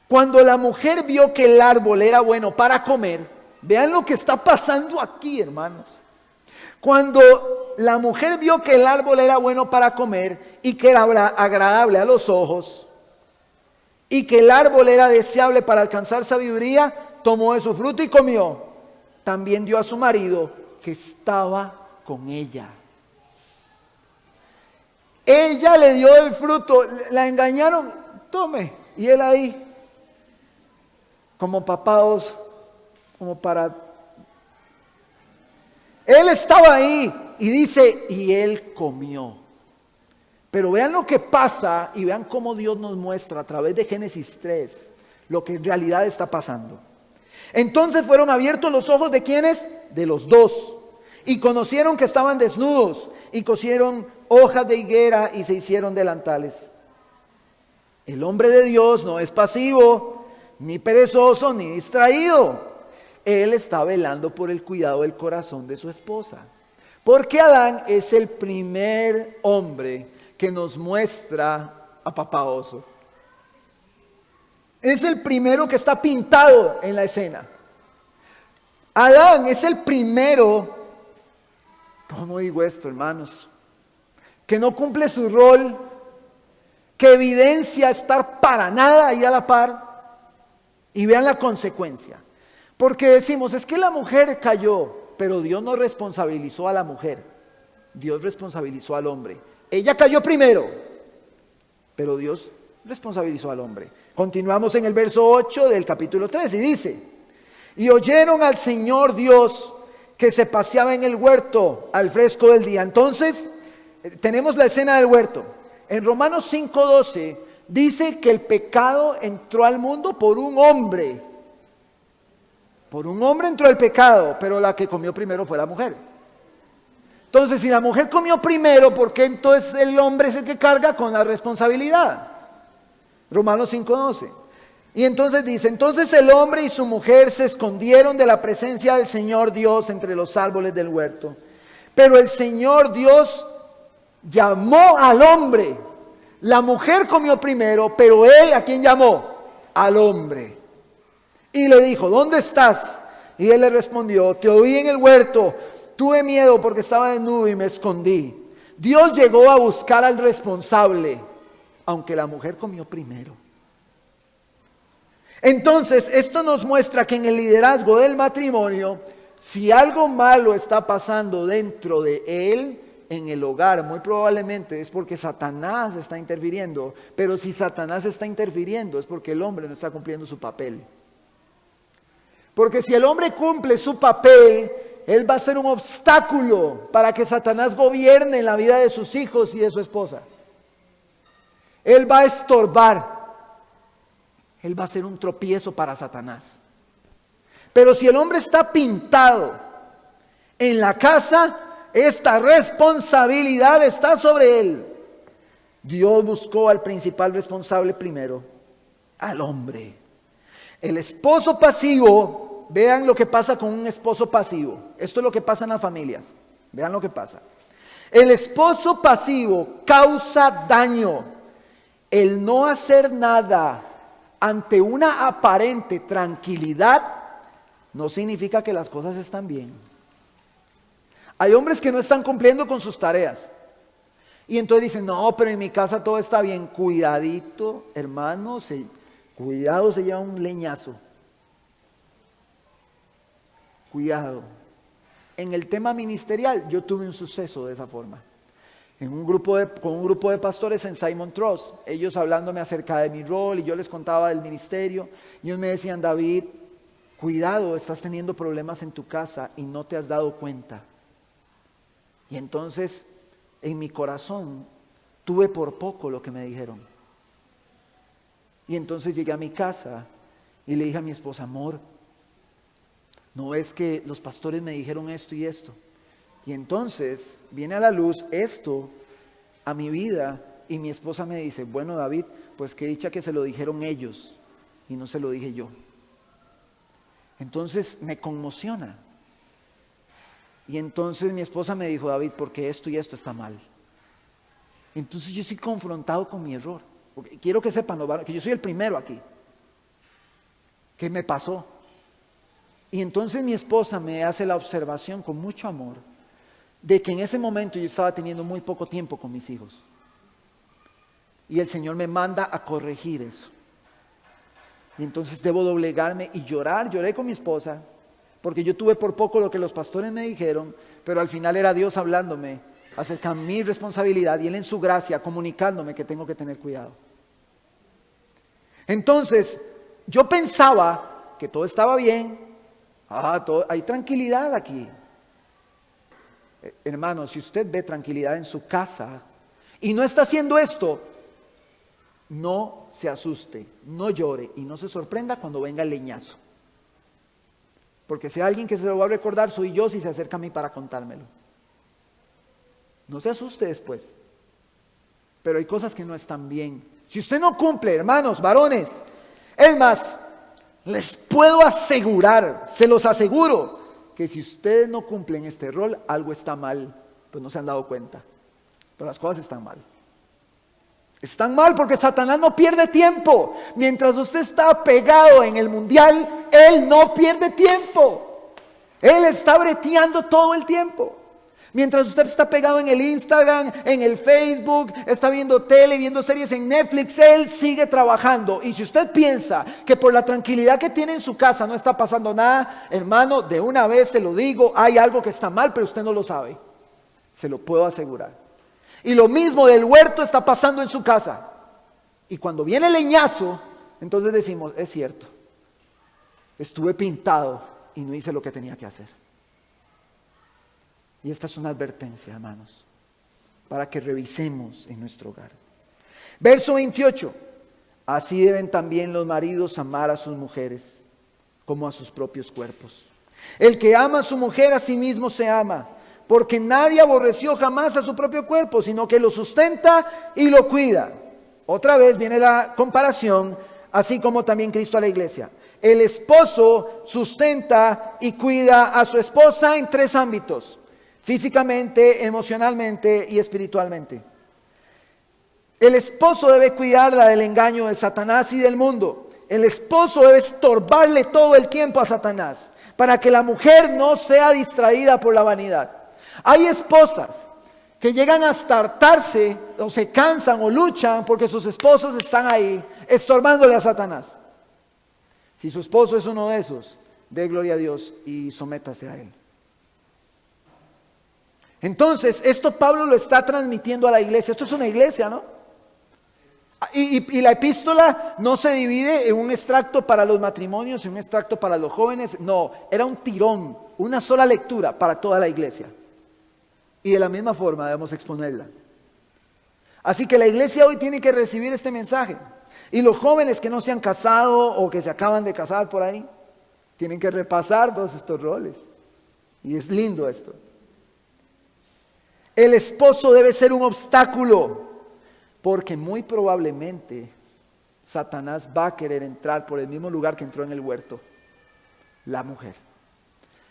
Cuando la mujer vio que el árbol era bueno para comer, vean lo que está pasando aquí, hermanos. Cuando la mujer vio que el árbol era bueno para comer y que era agradable a los ojos y que el árbol era deseable para alcanzar sabiduría, tomó de su fruto y comió. También dio a su marido que estaba con ella. Ella le dio el fruto, la engañaron, tome. Y él ahí, como papá oso, como para... Él estaba ahí y dice, y él comió. Pero vean lo que pasa y vean cómo Dios nos muestra a través de Génesis 3 lo que en realidad está pasando. Entonces fueron abiertos los ojos de ¿quiénes? De los dos. Y conocieron que estaban desnudos y cosieron hojas de higuera y se hicieron delantales. El hombre de Dios no es pasivo, ni perezoso, ni distraído. Él está velando por el cuidado del corazón de su esposa. Porque Adán es el primer hombre que nos muestra a papá oso. Es el primero que está pintado en la escena. Adán es el primero, ¿cómo digo esto, hermanos? Que no cumple su rol, que evidencia estar para nada ahí a la par. Y vean la consecuencia. Porque decimos, es que la mujer cayó, pero Dios no responsabilizó a la mujer. Dios responsabilizó al hombre. Ella cayó primero, pero Dios responsabilizó al hombre. Continuamos en el verso 8 del capítulo 3 y dice, y oyeron al Señor Dios que se paseaba en el huerto al fresco del día. Entonces, tenemos la escena del huerto. En Romanos 5:12 dice que el pecado entró al mundo por un hombre. Por un hombre entró el pecado, pero la que comió primero fue la mujer. Entonces, si la mujer comió primero, ¿por qué entonces el hombre es el que carga con la responsabilidad? Romanos 5:12. Y entonces dice, entonces el hombre y su mujer se escondieron de la presencia del Señor Dios entre los árboles del huerto. Pero el Señor Dios llamó al hombre. La mujer comió primero, pero él, ¿a quién llamó? Al hombre. Y le dijo, ¿dónde estás? Y él le respondió, te oí en el huerto, tuve miedo porque estaba desnudo y me escondí. Dios llegó a buscar al responsable, aunque la mujer comió primero. Entonces, esto nos muestra que en el liderazgo del matrimonio, Si algo malo está pasando dentro de él, en el hogar, muy probablemente es porque Satanás está interfiriendo. Pero si Satanás está interfiriendo es porque el hombre no está cumpliendo su papel. Porque si el hombre cumple su papel, él va a ser un obstáculo para que Satanás gobierne en la vida de sus hijos y de su esposa. Él va a estorbar. Él va a ser un tropiezo para Satanás. Pero si el hombre está pintado en la casa, esta responsabilidad está sobre él. Dios buscó al principal responsable primero, al hombre. El esposo pasivo, vean lo que pasa con un esposo pasivo. Esto es lo que pasa en las familias. Vean lo que pasa. El esposo pasivo causa daño. El no hacer nada ante una aparente tranquilidad no significa que las cosas están bien. Hay hombres que no están cumpliendo con sus tareas. Y entonces dicen, no, pero en mi casa todo está bien. Cuidadito, hermano, cuidado, se lleva un leñazo. Cuidado. En el tema ministerial, yo tuve un suceso de esa forma. Con un grupo de pastores en Simon Trust, ellos hablándome acerca de mi rol y yo les contaba del ministerio. Y ellos me decían, David, cuidado, estás teniendo problemas en tu casa y no te has dado cuenta. Y entonces, en mi corazón, tuve por poco lo que me dijeron. Y entonces llegué a mi casa y le dije a mi esposa, amor, no es que los pastores me dijeron esto y esto. Y entonces viene a la luz esto a mi vida y mi esposa me dice, bueno David, pues qué dicha que se lo dijeron ellos y no se lo dije yo. Entonces me conmociona. Y entonces mi esposa me dijo, David, porque esto y esto está mal. Entonces yo soy confrontado con mi error. Porque quiero que sepan, que yo soy el primero aquí. ¿Qué me pasó? Y entonces mi esposa me hace la observación con mucho amor de que en ese momento yo estaba teniendo muy poco tiempo con mis hijos. Y el Señor me manda a corregir eso. Y entonces debo doblegarme y llorar. Lloré con mi esposa. Porque yo tuve por poco lo que los pastores me dijeron, pero al final era Dios hablándome acerca de mi responsabilidad y Él en su gracia comunicándome que tengo que tener cuidado. Entonces, yo pensaba que todo estaba bien, hay tranquilidad aquí. Hermano, si usted ve tranquilidad en su casa y no está haciendo esto, no se asuste, no llore y no se sorprenda cuando venga el leñazo. Porque si hay alguien que se lo va a recordar, soy yo si se acerca a mí para contármelo. No se asuste después. Pero hay cosas que no están bien. Si usted no cumple, hermanos, varones, es más, les puedo asegurar, se los aseguro, que si ustedes no cumplen este rol, algo está mal. Pues no se han dado cuenta. Pero las cosas están mal. Están mal porque Satanás no pierde tiempo. Mientras usted está pegado en el mundial, él no pierde tiempo. Él está breteando todo el tiempo. Mientras usted está pegado en el Instagram, en el Facebook, está viendo tele, viendo series en Netflix, él sigue trabajando. Y si usted piensa que por la tranquilidad que tiene en su casa no está pasando nada, hermano, de una vez se lo digo, hay algo que está mal, pero usted no lo sabe. Se lo puedo asegurar. Y lo mismo del huerto está pasando en su casa. Y cuando viene el leñazo, entonces decimos, es cierto, estuve pintado y no hice lo que tenía que hacer. Y esta es una advertencia, hermanos, para que revisemos en nuestro hogar. Verso 28. Así deben también los maridos amar a sus mujeres como a sus propios cuerpos. El que ama a su mujer a sí mismo se ama. Porque nadie aborreció jamás a su propio cuerpo, sino que lo sustenta y lo cuida. Otra vez viene la comparación, así como también Cristo a la iglesia. El esposo sustenta y cuida a su esposa en 3 ámbitos: físicamente, emocionalmente y espiritualmente. El esposo debe cuidarla del engaño de Satanás y del mundo. El esposo debe estorbarle todo el tiempo a Satanás, para que la mujer no sea distraída por la vanidad. Hay esposas que llegan hasta hartarse o se cansan o luchan porque sus esposos están ahí estorbándole a Satanás. Si su esposo es uno de esos, dé gloria a Dios y sométase a Él. Entonces, esto Pablo lo está transmitiendo a la iglesia. Esto es una iglesia, ¿no? Y la epístola no se divide en un extracto para los matrimonios y un extracto para los jóvenes. No, era un tirón, una sola lectura para toda la iglesia. Y de la misma forma debemos exponerla. Así que la iglesia hoy tiene que recibir este mensaje. Y los jóvenes que no se han casado o que se acaban de casar por ahí, tienen que repasar todos estos roles. Y es lindo esto. El esposo debe ser un obstáculo, porque muy probablemente Satanás va a querer entrar por el mismo lugar que entró en el huerto, la mujer.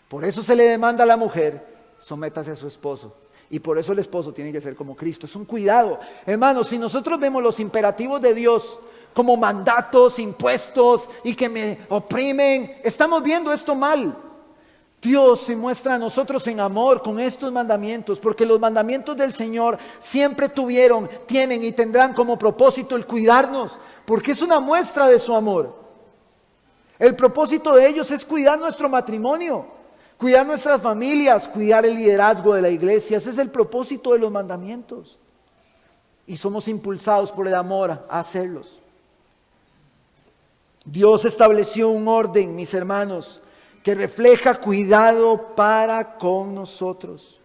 Por eso se le demanda a la mujer, sométase a su esposo. Y por eso el esposo tiene que ser como Cristo. Es un cuidado. Hermanos, si nosotros vemos los imperativos de Dios como mandatos, impuestos y que me oprimen, estamos viendo esto mal. Dios se muestra a nosotros en amor con estos mandamientos, porque los mandamientos del Señor siempre tuvieron, tienen y tendrán como propósito el cuidarnos, porque es una muestra de su amor. El propósito de ellos es cuidar nuestro matrimonio, cuidar nuestras familias, cuidar el liderazgo de la iglesia. Ese es el propósito de los mandamientos. Y somos impulsados por el amor a hacerlos. Dios estableció un orden, mis hermanos, que refleja cuidado para con nosotros.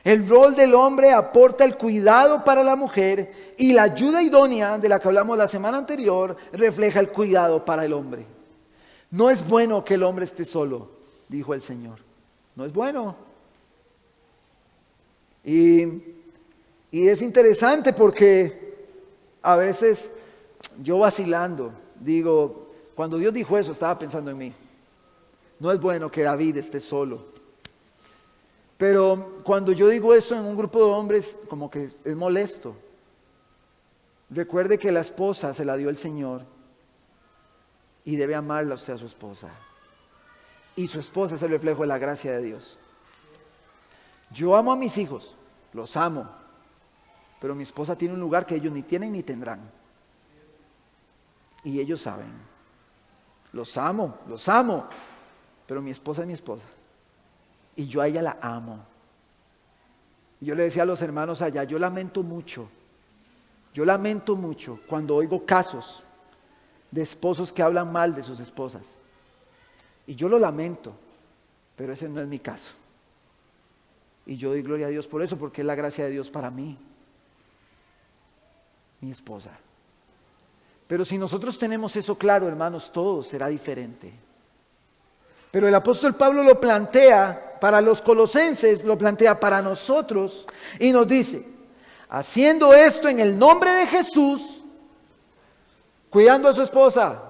El rol del hombre aporta el cuidado para la mujer y la ayuda idónea de la que hablamos la semana anterior refleja el cuidado para el hombre. No es bueno que el hombre esté solo, dijo el Señor. No es bueno. Y es interesante porque a veces yo vacilando digo, cuando Dios dijo eso estaba pensando en mí. No es bueno que David esté solo. Pero cuando yo digo eso en un grupo de hombres, como que es molesto. Recuerde que la esposa se la dio el Señor y debe amarla usted a su esposa. Y su esposa es el reflejo de la gracia de Dios. Yo amo a mis hijos, los amo, pero mi esposa tiene un lugar que ellos ni tienen ni tendrán. Y ellos saben. Los amo, pero mi esposa es mi esposa. Y yo a ella la amo. Yo le decía a los hermanos allá, yo lamento mucho cuando oigo casos de esposos que hablan mal de sus esposas. Y yo lo lamento, pero ese no es mi caso. Y yo doy gloria a Dios por eso, porque es la gracia de Dios para mí, mi esposa. Pero si nosotros tenemos eso claro, hermanos, todo será diferente. Pero el apóstol Pablo lo plantea para los colosenses, lo plantea para nosotros y nos dice, haciendo esto en el nombre de Jesús, cuidando a su esposa,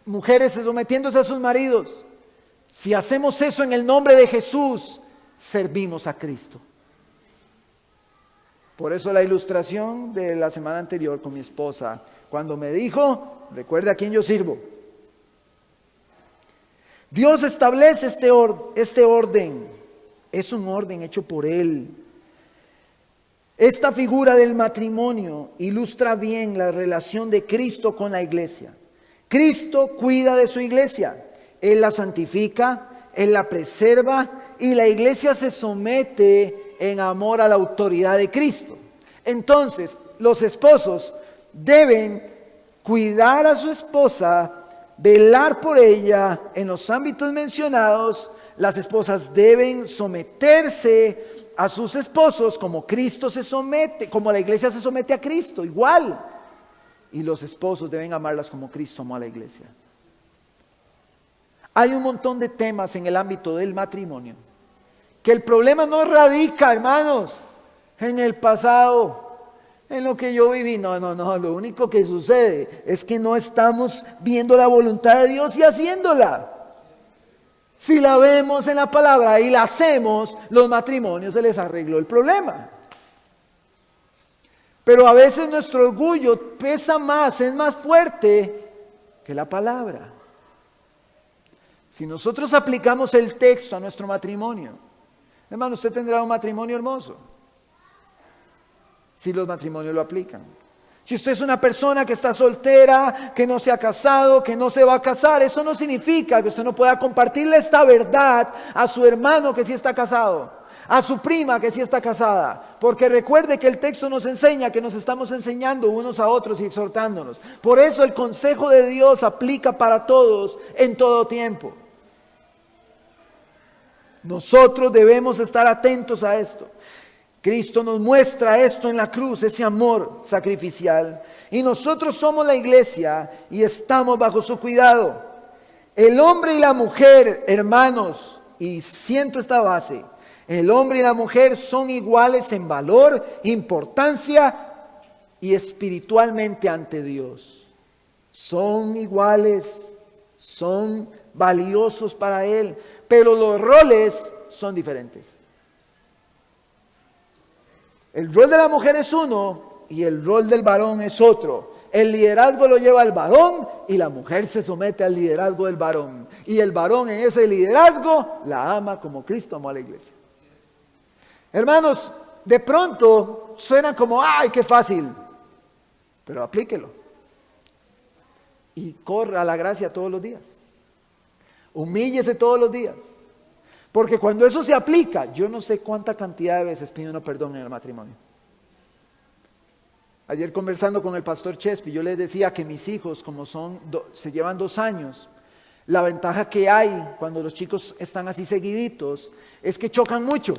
mujeres sometiéndose a sus maridos. Si hacemos eso en el nombre de Jesús, servimos a Cristo. Por eso la ilustración de la semana anterior con mi esposa, cuando me dijo, recuerda a quién yo sirvo. Dios establece este orden, es un orden hecho por Él. Esta figura del matrimonio ilustra bien la relación de Cristo con la iglesia. Cristo cuida de su iglesia, Él la santifica, Él la preserva y la iglesia se somete en amor a la autoridad de Cristo. Entonces, los esposos deben cuidar a su esposa, velar por ella en los ámbitos mencionados. Las esposas deben someterse a sus esposos como Cristo se somete, como la iglesia se somete a Cristo, igual. Y los esposos deben amarlas como Cristo amó a la iglesia. Hay un montón de temas en el ámbito del matrimonio, que el problema no radica, hermanos, en el pasado, en lo que yo viví. No, lo único que sucede es que no estamos viendo la voluntad de Dios y haciéndola. Si la vemos en la palabra y la hacemos, los matrimonios se les arregló el problema. Pero a veces nuestro orgullo pesa más, es más fuerte que la palabra. Si nosotros aplicamos el texto a nuestro matrimonio, hermano, usted tendrá un matrimonio hermoso. Si los matrimonios lo aplican. Si usted es una persona que está soltera, que no se ha casado, que no se va a casar, eso no significa que usted no pueda compartirle esta verdad a su hermano que sí está casado, a su prima que sí está casada. Porque recuerde que el texto nos enseña que nos estamos enseñando unos a otros y exhortándonos. Por eso el consejo de Dios aplica para todos en todo tiempo. Nosotros debemos estar atentos a esto. Cristo nos muestra esto en la cruz, ese amor sacrificial. Y nosotros somos la iglesia y estamos bajo su cuidado. El hombre y la mujer, hermanos, y siento esta base, el hombre y la mujer son iguales en valor, importancia y espiritualmente ante Dios. Son iguales, son valiosos para Él, pero los roles son diferentes. El rol de la mujer es uno y el rol del varón es otro. El liderazgo lo lleva el varón y la mujer se somete al liderazgo del varón. Y el varón en ese liderazgo la ama como Cristo amó a la iglesia. Hermanos, de pronto suena como, ¡ay, qué fácil! Pero aplíquelo. Y corra a la gracia todos los días. Humíllese todos los días. Porque cuando eso se aplica, yo no sé cuánta cantidad de veces pide uno perdón en el matrimonio. Ayer conversando con el pastor Chespi, yo les decía que mis hijos, como se llevan 2 años, la ventaja que hay cuando los chicos están así seguiditos, es que chocan mucho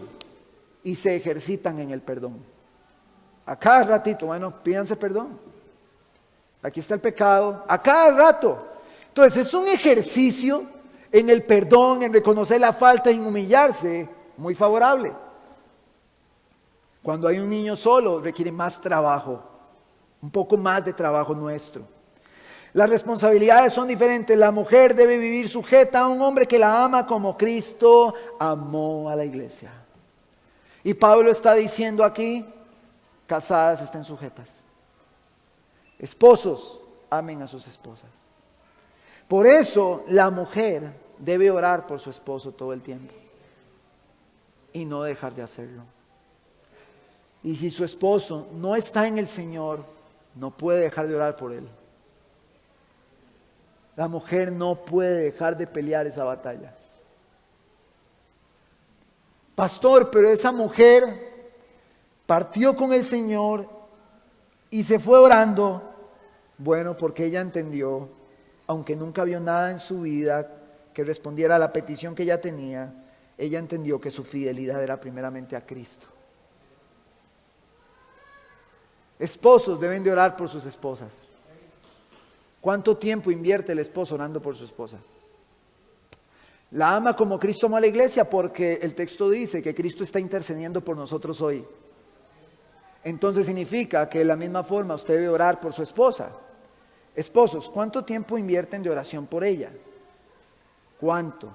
y se ejercitan en el perdón. A cada ratito, bueno, pídanse perdón. Aquí está el pecado, a cada rato. Entonces es un ejercicio en el perdón, en reconocer la falta, en humillarse, muy favorable. Cuando hay un niño solo, requiere más trabajo, un poco más de trabajo nuestro. Las responsabilidades son diferentes. La mujer debe vivir sujeta a un hombre que la ama como Cristo amó a la iglesia. Y Pablo está diciendo aquí, casadas estén sujetas. Esposos, amen a sus esposas. Por eso la mujer debe orar por su esposo todo el tiempo y no dejar de hacerlo. Y si su esposo no está en el Señor, no puede dejar de orar por él. La mujer no puede dejar de pelear esa batalla. Pastor, pero esa mujer partió con el Señor y se fue orando. Bueno, porque ella entendió, aunque nunca vio nada en su vida que respondiera a la petición que ella tenía, ella entendió que su fidelidad era primeramente a Cristo. Esposos deben de orar por sus esposas. ¿Cuánto tiempo invierte el esposo orando por su esposa? La ama como Cristo amó a la iglesia, porque el texto dice que Cristo está intercediendo por nosotros hoy. Entonces significa que de la misma forma usted debe orar por su esposa. Esposos, ¿cuánto tiempo invierten de oración por ella? ¿Cuánto?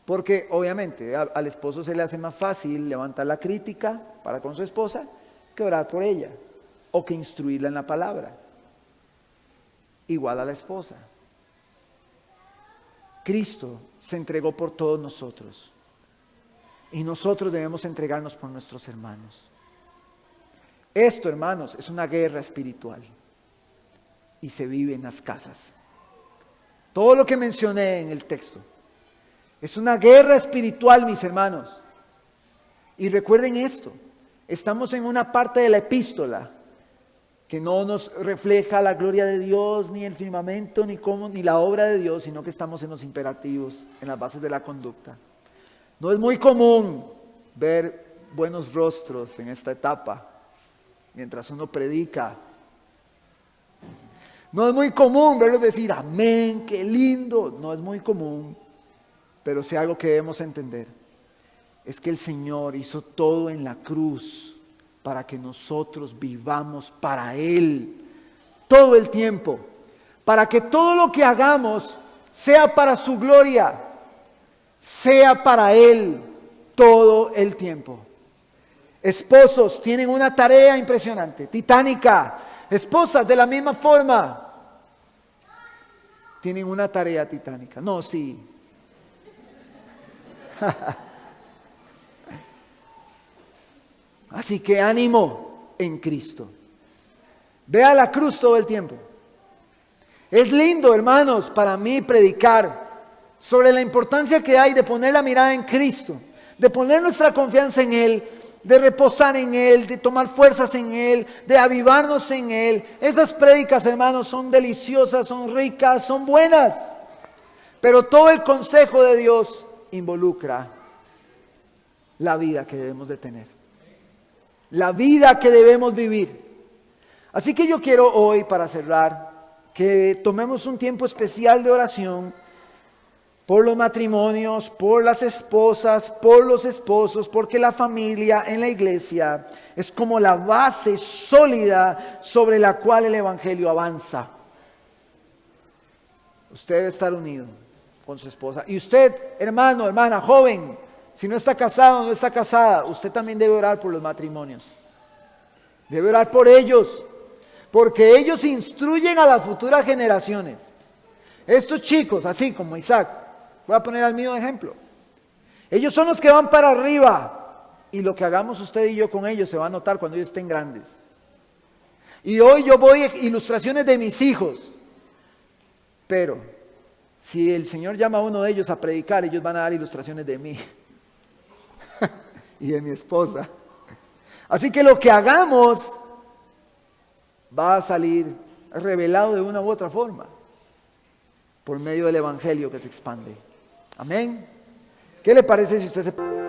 Porque obviamente al esposo se le hace más fácil levantar la crítica para con su esposa que orar por ella o que instruirla en la palabra. Igual a la esposa. Cristo se entregó por todos nosotros y nosotros debemos entregarnos por nuestros hermanos. Esto, hermanos, es una guerra espiritual y se vive en las casas. Todo lo que mencioné en el texto es una guerra espiritual, mis hermanos. Y recuerden esto, estamos en una parte de la epístola que no nos refleja la gloria de Dios, ni el firmamento, ni la obra de Dios, sino que estamos en los imperativos, en las bases de la conducta. No es muy común ver buenos rostros en esta etapa, mientras uno predica. No es muy común verlos decir, amén, qué lindo. No es muy común, pero si algo que debemos entender es que el Señor hizo todo en la cruz para que nosotros vivamos para Él todo el tiempo, para que todo lo que hagamos sea para su gloria, sea para Él todo el tiempo. Esposos tienen una tarea impresionante, titánica. Esposas de la misma forma tienen una tarea titánica. No, sí. Así que ánimo en Cristo. Ve a la cruz todo el tiempo. Es lindo, hermanos, para mí predicar sobre la importancia que hay de poner la mirada en Cristo, de poner nuestra confianza en Él, de reposar en Él, de tomar fuerzas en Él, de avivarnos en Él. Esas prédicas, hermanos, son deliciosas, son ricas, son buenas. Pero todo el consejo de Dios involucra la vida que debemos de tener, la vida que debemos vivir. Así que yo quiero hoy, para cerrar, que tomemos un tiempo especial de oración por los matrimonios, por las esposas, por los esposos, porque la familia en la iglesia es como la base sólida sobre la cual el evangelio avanza. Usted debe estar unido con su esposa. Y usted, hermano, hermana, joven, si no está casado o no está casada, usted también debe orar por los matrimonios. Debe orar por ellos, porque ellos instruyen a las futuras generaciones. Estos chicos, así como Isaac, voy a poner al mío de ejemplo. Ellos son los que van para arriba, y lo que hagamos usted y yo con ellos se va a notar cuando ellos estén grandes. Y hoy yo voy a ilustraciones de mis hijos, pero si el Señor llama a uno de ellos a predicar, ellos van a dar ilustraciones de mí y de mi esposa. Así que lo que hagamos va a salir revelado de una u otra forma por medio del evangelio que se expande. Amén. ¿Qué le parece si usted se...